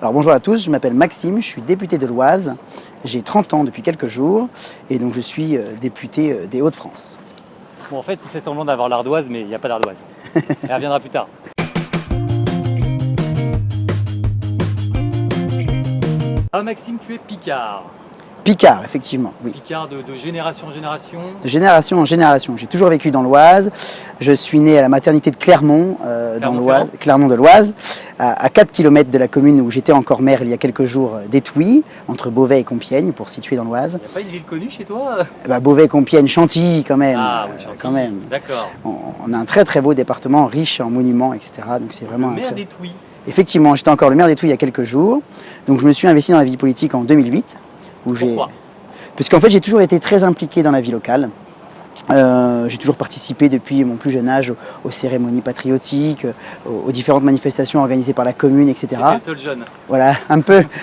Alors bonjour à tous, je m'appelle Maxime, je suis député de l'Oise, j'ai 30 ans depuis quelques jours et donc je suis député des Hauts-de-France. Bon, en fait, il fait semblant d'avoir l'ardoise, mais il n'y a pas d'ardoise. Elle reviendra plus tard. Ah, Maxime, tu es Picard. Picard, effectivement, oui. Picard de génération en génération. De génération en génération. J'ai toujours vécu dans l'Oise. Je suis né à la maternité de Clermont, dans l'Oise, Clermont de l'Oise, à 4 km de la commune où j'étais encore maire il y a quelques jours d'Étouis, entre Beauvais et Compiègne, pour situer dans l'Oise. Il n'y a pas une ville connue chez toi? Beauvais, Compiègne, Chantilly quand même. Ah oui, Chantilly. Quand même. D'accord. On a un très très beau département, riche en monuments, etc. Donc c'est vraiment le maire d'Étouis. Effectivement, j'étais encore le maire d'Étouis il y a quelques jours. Donc je me suis investi dans la vie politique en 2008. Pourquoi? Parce qu'en fait, j'ai toujours été très impliqué dans la vie locale. J'ai toujours participé depuis mon plus jeune âge aux cérémonies patriotiques, aux différentes manifestations organisées par la commune, etc. J'étais le seul jeune. Voilà,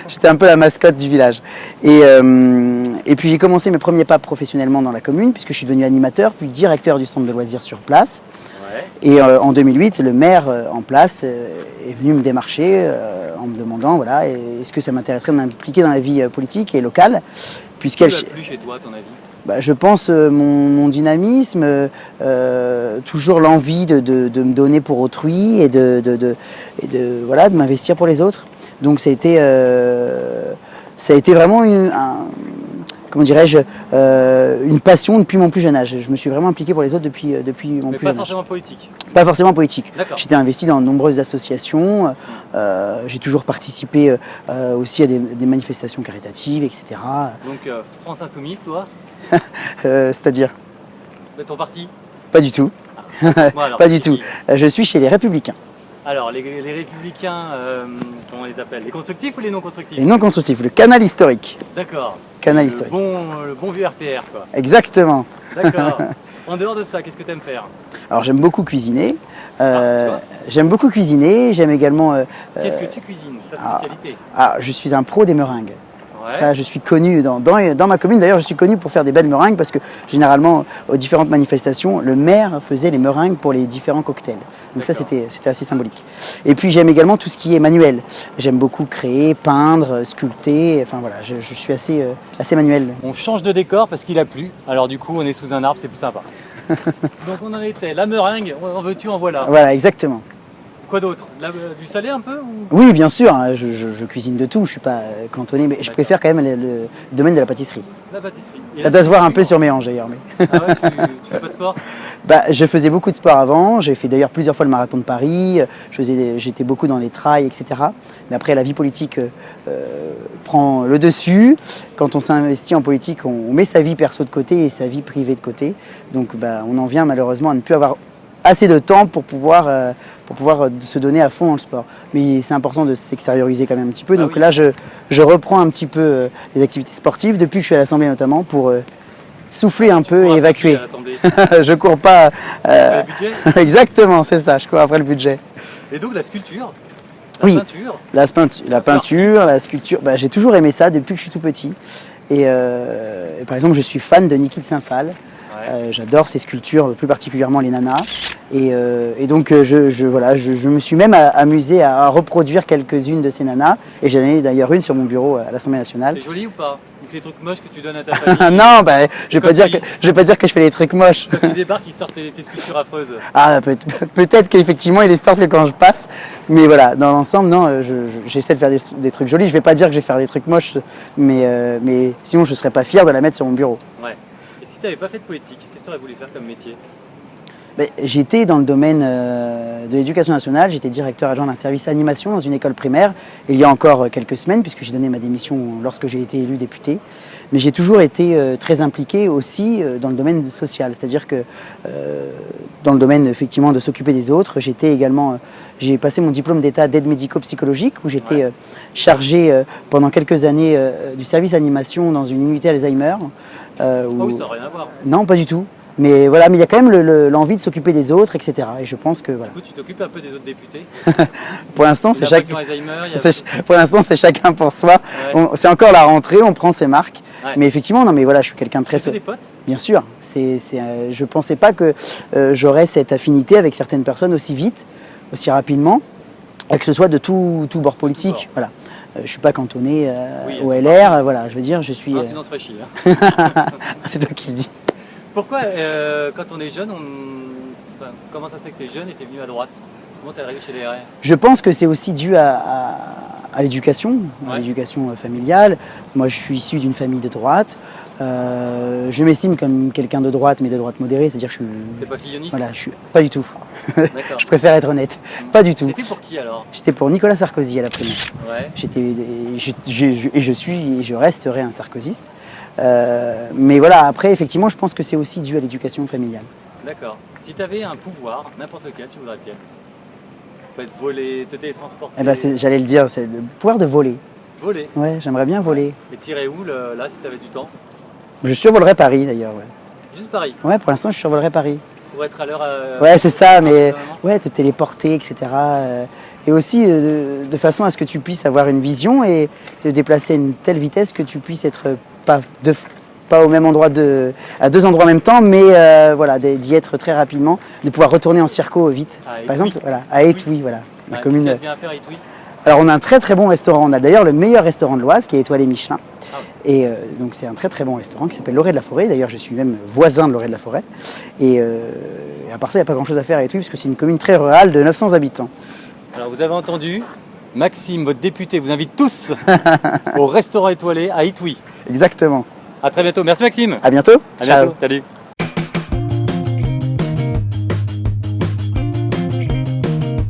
j'étais un peu la mascotte du village. Et puis j'ai commencé mes premiers pas professionnellement dans la commune, puisque je suis devenu animateur, puis directeur du centre de loisirs sur place. Ouais. Et en 2008, le maire en place est venu me démarcher en me demandant, voilà, est-ce que ça m'intéresserait de m'impliquer dans la vie politique et locale. Qu'est-ce qui t'a plu chez toi, à ton avis? Je pense mon dynamisme, toujours l'envie de me donner pour autrui et de m'investir pour les autres. Donc ça a été vraiment une passion depuis mon plus jeune âge. Je me suis vraiment impliqué pour les autres depuis mon plus jeune âge. Pas forcément politique? Pas forcément politique. J'étais investi dans de nombreuses associations. J'ai toujours participé aussi à des manifestations caritatives, etc. Donc France Insoumise, toi? C'est-à-dire? De ton parti? Pas du tout. Alors, pas du tout. Je suis chez les Républicains. Alors, les Républicains, comment on les appelle? Les constructifs ou les non constructifs? Les non constructifs, le canal historique. D'accord. Canal historique. Le bon vieux RPR, quoi. Exactement. D'accord. En dehors de ça, qu'est-ce que tu aimes faire? Alors, j'aime beaucoup cuisiner. J'aime beaucoup cuisiner. J'aime également. Qu'est-ce que tu cuisines? Ta spécialité? Je suis un pro des meringues. Ouais. Ça, je suis connu dans ma commune. D'ailleurs, je suis connu pour faire des belles meringues parce que généralement, aux différentes manifestations, le maire faisait les meringues pour les différents cocktails. Donc ça, c'était assez symbolique. Et puis, j'aime également tout ce qui est manuel. J'aime beaucoup créer, peindre, sculpter. Enfin voilà, je suis assez manuel. On change de décor parce qu'il a plu. Alors du coup, on est sous un arbre, c'est plus sympa. Donc on en était. La meringue, en veux-tu, en voilà. Voilà, exactement. Quoi d'autre? Du salé un peu ou... Oui, bien sûr, je cuisine de tout, je ne suis pas cantonné, mais je préfère quand même le domaine de la pâtisserie. La pâtisserie. Ça doit se voir un peu sur mes hanches d'ailleurs. Mais... Ah ouais, tu fais pas de sport? Je faisais beaucoup de sport avant, j'ai fait d'ailleurs plusieurs fois le marathon de Paris, j'étais beaucoup dans les trails, etc. Mais après, la vie politique prend le dessus. Quand on s'investit en politique, on met sa vie perso de côté et sa vie privée de côté. Donc on en vient malheureusement à ne plus avoir assez de temps pour pouvoir se donner à fond dans le sport. Mais c'est important de s'extérioriser quand même un petit peu. Donc là, je reprends un petit peu les activités sportives depuis que je suis à l'Assemblée notamment pour souffler un peu et évacuer. Je cours pas. Le budget? Exactement, c'est ça, je cours après le budget. Et donc la sculpture? Peinture. La peinture, la sculpture, j'ai toujours aimé ça depuis que je suis tout petit. Et par exemple, je suis fan de Niki de Saint-Phal. J'adore ces sculptures, plus particulièrement les nanas. Et donc je me suis même amusé à reproduire quelques-unes de ces nanas. Et j'en ai d'ailleurs une sur mon bureau à l'Assemblée nationale. C'est joli ou pas? Ou c'est des trucs moches que tu donnes à ta famille? Non, je vais pas dire que je fais des trucs moches. Quand tu débarques, ils sortent tes sculptures affreuses. Peut-être qu'effectivement il est stars que quand je passe. Mais voilà, dans l'ensemble, non, j'essaie de faire des trucs jolis. Je vais pas dire que je vais faire des trucs moches, mais sinon je serais pas fier de la mettre sur mon bureau. Ouais. Et si tu n'avais pas fait de politique, qu'est-ce que tu aurais voulu faire comme métier? J'étais dans le domaine de l'éducation nationale, j'étais directeur adjoint d'un service animation dans une école primaire il y a encore quelques semaines puisque j'ai donné ma démission lorsque j'ai été élu député. Mais j'ai toujours été très impliqué aussi dans le domaine social, c'est-à-dire que dans le domaine effectivement de s'occuper des autres, j'ai passé mon diplôme d'état d'aide médico-psychologique où j'étais chargé pendant quelques années du service animation dans une unité Alzheimer. Oui, ça n'a rien à voir. Non, pas du tout. Mais voilà, mais il y a quand même l'envie de s'occuper des autres, etc. Et je pense que voilà. Du coup, tu t'occupes un peu des autres députés? Pour l'instant, c'est Pour l'instant, c'est chacun pour soi. Ouais. C'est encore la rentrée, on prend ses marques. Ouais. Mais effectivement, non, mais voilà, je suis quelqu'un de très. Tu fais des potes? Bien sûr. Je pensais pas que j'aurais cette affinité avec certaines personnes aussi vite, aussi rapidement, et que ce soit de tout bord politique. Voilà. je suis pas cantonné Oui, au LR. Voilà, je veux dire, je suis. Non, sinon on se ferait chier. Hein. C'est toi qui le dis. Pourquoi, quand on est jeune, enfin, comment ça se fait que tu es jeune et tu es venu à droite? Comment tu es arrivé chez les RR? Je pense que c'est aussi dû à l'éducation, à Ouais. l'éducation familiale. Moi, je suis issu d'une famille de droite. Je m'estime comme quelqu'un de droite, mais de droite modérée, c'est-à-dire que je suis. T'es pas filloniste? Voilà, je suis pas du tout. D'accord. Je préfère être honnête. Pas du tout. T'étais pour qui alors? J'étais pour Nicolas Sarkozy à la primaire. Ouais. Je suis et je resterai un sarkozyste. Mais voilà, après, effectivement, je pense que c'est aussi dû à l'éducation familiale. D'accord. Si tu avais un pouvoir, n'importe lequel, tu voudrais lequel? Peut être voler, te télétransporter. Eh ben, j'allais le dire, c'est le pouvoir de voler. Voler. Ouais, j'aimerais bien voler. Et tirer où là si tu avais du temps? Je survolerais Paris d'ailleurs. Ouais. Juste Paris. Ouais, pour l'instant, je survolerais Paris. Pour être à l'heure. Ouais, c'est ça, mais vraiment. ouais, te téléporter, etc. Et aussi de façon à ce que tu puisses avoir une vision et te déplacer à une telle vitesse que tu puisses être pas au même endroit, à deux endroits en même temps, mais voilà, d'y être très rapidement, de pouvoir retourner en circo vite. Par exemple, voilà, à Étouis, voilà, la Ouais, commune. qu'est-ce qu'il y a de bien à faire, Étouis? Alors on a un très très bon restaurant, on a d'ailleurs le meilleur restaurant de l'Oise qui est étoilé Michelin. Ah oui. Et donc c'est un très très bon restaurant qui s'appelle L'Orée de la Forêt. D'ailleurs je suis même voisin de L'Orée de la Forêt. Et à part ça, il n'y a pas grand chose à faire à Étouis parce que c'est une commune très rurale de 900 habitants. Alors vous avez entendu, Maxime, votre député, vous invite tous au restaurant étoilé à Étouis. Exactement. À très bientôt. Merci Maxime. À bientôt. À Ciao. bientôt. Salut.